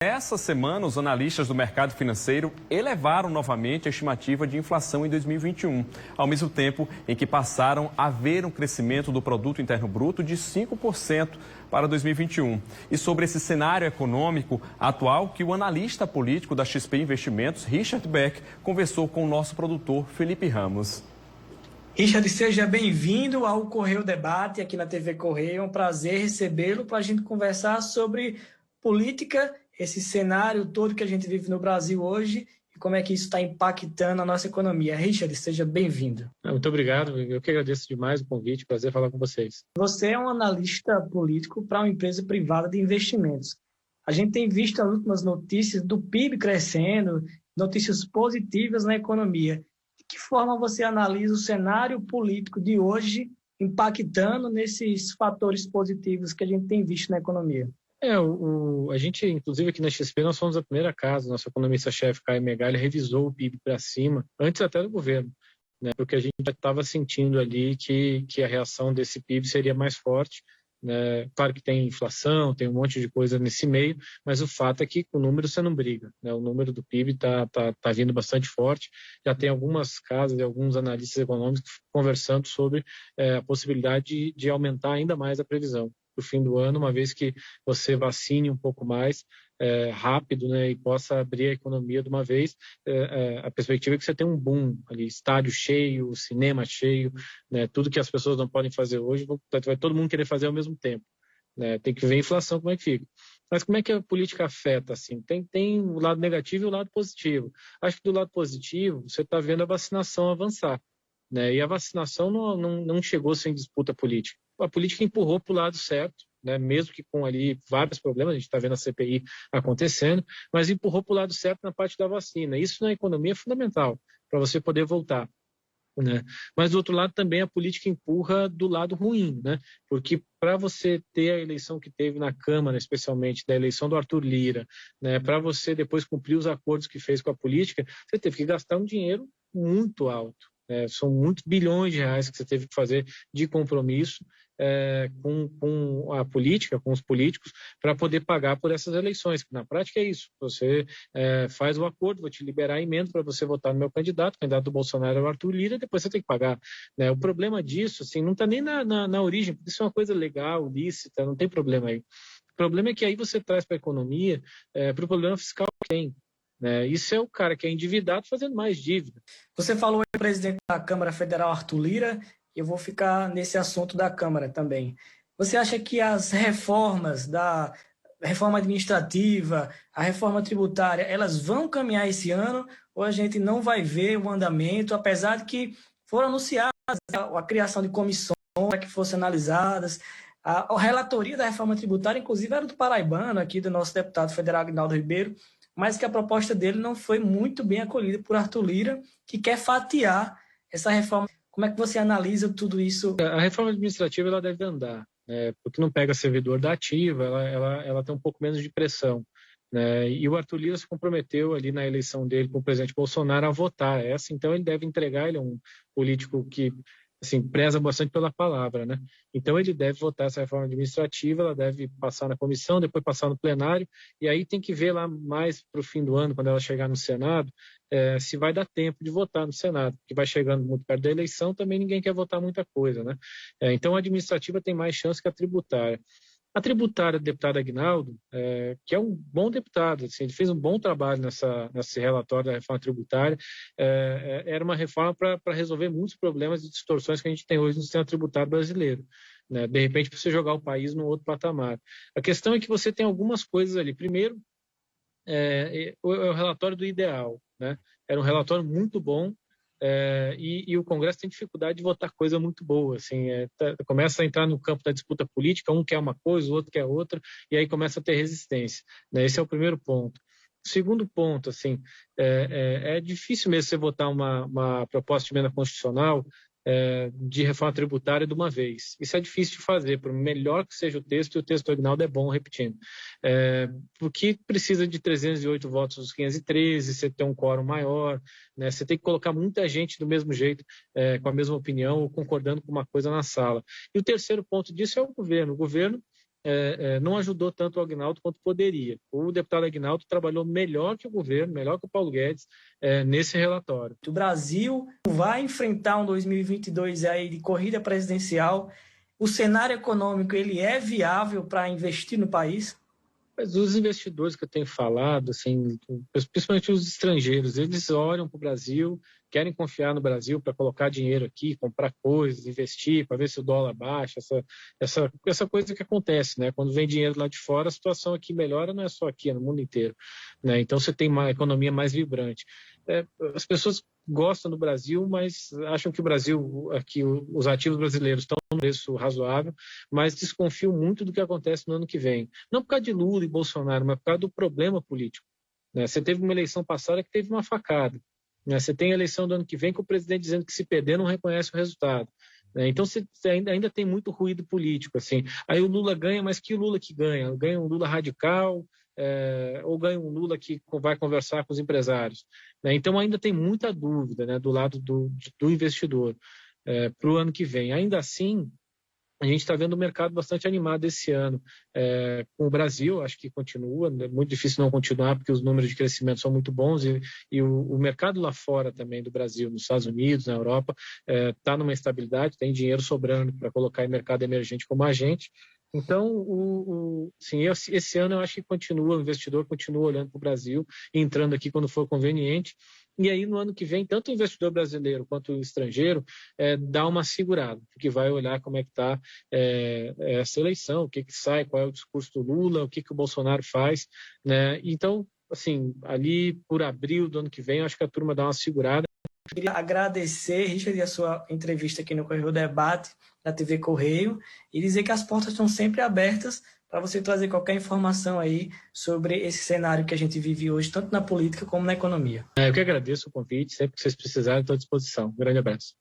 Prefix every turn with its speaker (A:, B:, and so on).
A: Essa semana, os analistas do mercado financeiro elevaram novamente a estimativa de inflação em 2021, ao mesmo tempo em que passaram a ver um crescimento do Produto Interno Bruto de 5% para 2021. E sobre esse cenário econômico atual, que o analista político da XP Investimentos, Richard Beck, conversou com o nosso produtor, Felipe Ramos.
B: Richard, seja bem-vindo ao Correio Debate, aqui na TV Correio. É um prazer recebê-lo para a gente conversar sobre política, esse cenário todo que a gente vive no Brasil hoje e como é que isso está impactando a nossa economia. Richard, seja bem-vindo.
C: Muito obrigado, eu que agradeço demais o convite, prazer falar com vocês.
B: Você é um analista político para uma empresa privada de investimentos. A gente tem visto as últimas notícias do PIB crescendo, notícias positivas na economia. De que forma você analisa o cenário político de hoje impactando nesses fatores positivos que a gente tem visto na economia?
C: A gente, inclusive aqui na XP, nós fomos a primeira casa, nosso economista-chefe, Caio Megali, revisou o PIB para cima, antes até do governo, né? Porque a gente já estava sentindo ali que a reação desse PIB seria mais forte, né? Claro que tem inflação, tem um monte de coisa nesse meio, mas o fato é que com o número você não briga, né? O número do PIB tá vindo bastante forte, já tem algumas casas e alguns analistas econômicos conversando sobre a possibilidade de aumentar ainda mais a previsão para o fim do ano, uma vez que você vacine um pouco mais rápido, né, e possa abrir a economia de uma vez. A perspectiva é que você tem um boom ali, estádio cheio, cinema cheio, né, tudo que as pessoas não podem fazer hoje, vai todo mundo querer fazer ao mesmo tempo, né? Tem que ver a inflação, como é que fica. Mas como é que a política afeta? Assim? Tem o lado negativo e o lado positivo. Acho que do lado positivo, você está vendo a vacinação avançar, né? E a vacinação não chegou sem disputa política. A política empurrou para o lado certo, né? Mesmo que com ali vários problemas, a gente está vendo a CPI acontecendo, mas empurrou para o lado certo na parte da vacina. Isso na economia é fundamental para você poder voltar, né? Mas do outro lado também a política empurra do lado ruim, né? Porque para você ter a eleição que teve na Câmara, especialmente da eleição do Arthur Lira, né? Para você depois cumprir os acordos que fez com a política, você teve que gastar um dinheiro muito alto. São muitos bilhões de reais que você teve que fazer de compromisso com a política, com os políticos, para poder pagar por essas eleições. Na prática é isso. Você faz o acordo, vou te liberar a emenda para você votar no meu candidato, o candidato do Bolsonaro é o Arthur Lira, depois você tem que pagar, né? O problema disso assim, não está nem na origem, porque isso é uma coisa legal, lícita, não tem problema aí. O problema é que aí você traz para a economia, para o problema fiscal que tem. Isso é o cara que é endividado fazendo mais dívida.
B: Você falou em presidente da Câmara Federal, Arthur Lira, e eu vou ficar nesse assunto da Câmara também. Você acha que as reformas da reforma administrativa, a reforma tributária, elas vão caminhar esse ano ou a gente não vai ver o andamento, apesar de que foram anunciadas a criação de comissões para que fossem analisadas? A relatoria da reforma tributária, inclusive, era do paraibano, aqui do nosso deputado federal, Aguinaldo Ribeiro, mas que a proposta dele não foi muito bem acolhida por Arthur Lira, que quer fatiar essa reforma. Como é que você analisa tudo isso?
C: A reforma administrativa ela deve andar, né? Porque não pega servidor da ativa, ela tem um pouco menos de pressão, né? E o Arthur Lira se comprometeu ali na eleição dele com o presidente Bolsonaro a votar essa, então ele deve entregar, ele é um político que assim, preza bastante pela palavra, né? Então ele deve votar essa reforma administrativa, ela deve passar na comissão, depois passar no plenário, e aí tem que ver lá mais para o fim do ano, quando ela chegar no Senado, se vai dar tempo de votar no Senado, porque vai chegando muito perto da eleição, também ninguém quer votar muita coisa, né? Então a administrativa tem mais chance que a tributária. A tributária do deputado Aguinaldo, que é um bom deputado, assim, ele fez um bom trabalho nesse relatório da reforma tributária, era uma reforma para resolver muitos problemas e distorções que a gente tem hoje no sistema tributário brasileiro, né? De repente, para você jogar o país num outro patamar. A questão é que você tem algumas coisas ali. Primeiro, o relatório do ideal, né? Era um relatório muito bom, e o Congresso tem dificuldade de votar coisa muito boa, assim, começa a entrar no campo da disputa política, um quer uma coisa, o outro quer outra, e aí começa a ter resistência, né? Esse é o primeiro ponto. O segundo ponto, assim, é difícil mesmo você votar uma proposta de emenda constitucional de reforma tributária de uma vez. Isso é difícil de fazer, por melhor que seja o texto, e o texto do Aguinaldo é bom, repetindo. Porque precisa de 308 votos dos 513, você tem um quórum maior, né? Você tem que colocar muita gente do mesmo jeito, com a mesma opinião, ou concordando com uma coisa na sala. E o terceiro ponto disso é o governo. O governo não ajudou tanto o Agnaldo quanto poderia. O deputado Agnaldo trabalhou melhor que o governo, melhor que o Paulo Guedes nesse relatório.
B: O Brasil vai enfrentar um 2022 aí de corrida presidencial. O cenário econômico ele é viável para investir no país?
C: Mas os investidores que eu tenho falado, assim, principalmente os estrangeiros, eles olham para o Brasil, querem confiar no Brasil para colocar dinheiro aqui, comprar coisas, investir, para ver se o dólar baixa, essa coisa que acontece, né? Quando vem dinheiro lá de fora, a situação aqui melhora, não é só aqui, é no mundo inteiro, né? Então você tem uma economia mais vibrante. As pessoas gostam do Brasil, mas acham que o Brasil, aqui os ativos brasileiros estão no preço razoável, mas desconfiam muito do que acontece no ano que vem. Não por causa de Lula e Bolsonaro, mas por causa do problema político, né? Você teve uma eleição passada que teve uma facada, né? Você tem a eleição do ano que vem com o presidente dizendo que se perder não reconhece o resultado, né? Então você ainda tem muito ruído político, assim. Aí o Lula ganha, mas que Lula que ganha? Ganha um Lula radical, ou ganha um Lula que vai conversar com os empresários, né? Então ainda tem muita dúvida, né, do lado do investidor para o ano que vem. Ainda assim, a gente está vendo o mercado bastante animado esse ano. Com o Brasil, acho que continua, é muito difícil não continuar, porque os números de crescimento são muito bons e o mercado lá fora também do Brasil, nos Estados Unidos, na Europa, está numa estabilidade, tem dinheiro sobrando para colocar em mercado emergente como a gente. Então, sim, esse ano eu acho que o investidor continua olhando para o Brasil, entrando aqui quando for conveniente. E aí, no ano que vem, tanto o investidor brasileiro quanto o estrangeiro dá uma segurada, porque vai olhar como é que está essa eleição, o que sai, qual é o discurso do Lula, o que o Bolsonaro faz, né? Então, assim, ali por abril do ano que vem, eu acho que a turma dá uma segurada.
B: Queria agradecer, Richard, a sua entrevista aqui no Correio Debate, da TV Correio, e dizer que as portas estão sempre abertas para você trazer qualquer informação aí sobre esse cenário que a gente vive hoje, tanto na política como na economia.
C: Eu que agradeço o convite, sempre que vocês precisarem, estou à disposição. Um grande abraço.